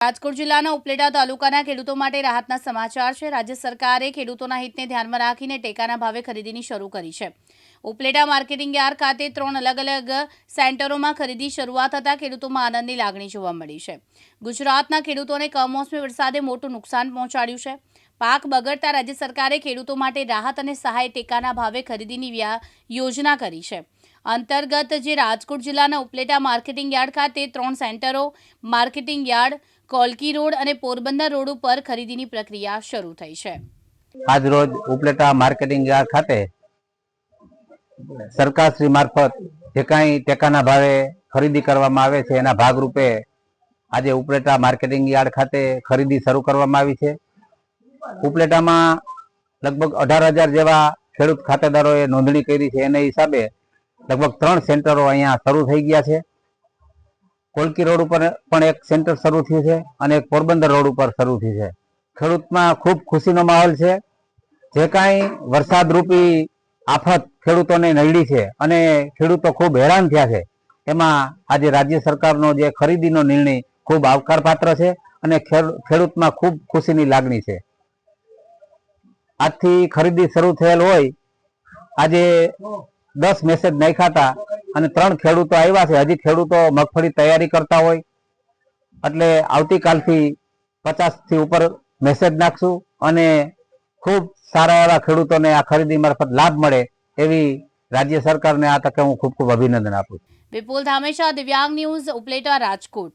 રાજકોટ જિલ્લાના ઉપલેટા તાલુકાના ખેડૂતો માટે રાહતના સમાચાર છે। રાજ્ય સરકારે ખેડૂતોના હિતને ધ્યાનમાં રાખીને ટેકાના ભાવે ખરીદીની શરૂ કરી છે। ઉપલેટા માર્કેટિંગ યાર્ડ ખાતે 3 અલગ-અલગ સેન્ટરોમાં ખરીદી શરૂઆત થતાં ખેડૂતોમાં આનંદની લાગણી જોવા મળી છે। ગુજરાતના ખેડૂતોને કમોસમી વરસાદે મોટું નુકસાન પહોંચાડ્યું છે। પાક બગડતા રાજ્ય સરકારે ખેડૂતો માટે રાહત અને સહાય ટેકાના ભાવે ખરીદીની યોજના કરી છે। અંતર્ગત જે રાજકોટ જિલ્લાના ઉપલેટા માર્કેટિંગ યાર્ડ ખાતે 3 સેન્ટરો માર્કેટિંગ યાર્ડ, કોલકી રોડ અને પોરબંદર રોડ ઉપર ખરીદીની પ્રક્રિયા શરૂ થઈ છે। આજ રોજ ઉપલેટા માર્કેટિંગ યાર્ડ ખાતે સરકારશ્રી મારફત જે કાંઈ ટેકાના ભાવે ખરીદી કરવામાં આવે છે એના ભાગરૂપે આજે ઉપલેટા માર્કેટિંગ યાર્ડ ખાતે ખરીદી શરૂ કરવામાં આવી છે। ઉપલેટામાં લગભગ 18,000 જેવા ખેડૂત ખાતેદારોએ નોંધણી કરી છે। એના હિસાબે લગભગ 3 સેન્ટરો અહીંયા શરૂ થઈ ગયા છે। કોલકી રોડ ઉપર પણ એક સેન્ટર શરૂ થયું છે અને એક પોરબંદર રોડ ઉપર શરૂ થયું છે। ખેડૂતમાં ખૂબ ખુશીનો માહોલ છે। જે કાંઈ વરસાદ રૂપી આફત ખેડૂતોને નડી છે અને ખેડૂતો ખૂબ હેરાન થયા છે, એમાં આજે રાજ્ય સરકારનો જે ખરીદીનો નિર્ણય ખૂબ આવકારપાત્ર છે અને ખેડૂતમાં ખૂબ ખુશીની લાગણી છે। આજથી ખરીદી શરૂ થયેલ હોય, આજે 10 મેસેજ નાખ્યા હતા અને 3 ખેડૂતો આવ્યા છે। હજી ખેડૂતો મગફળી તૈયારી કરતા હોય એટલે આવતીકાલથી 50 થી ઉપર મેસેજ નાખશું અને ખૂબ સારા એવા ખેડૂતોને આ ખરીદી મારફત લાભ મળે એવી રાજ્ય સરકારને આ તકે હું ખૂબ ખૂબ અભિનંદન આપું છું। વિપુલ ધામેશા, દિવ્યાંગ ન્યૂઝ, ઉપલેટા, રાજકોટ।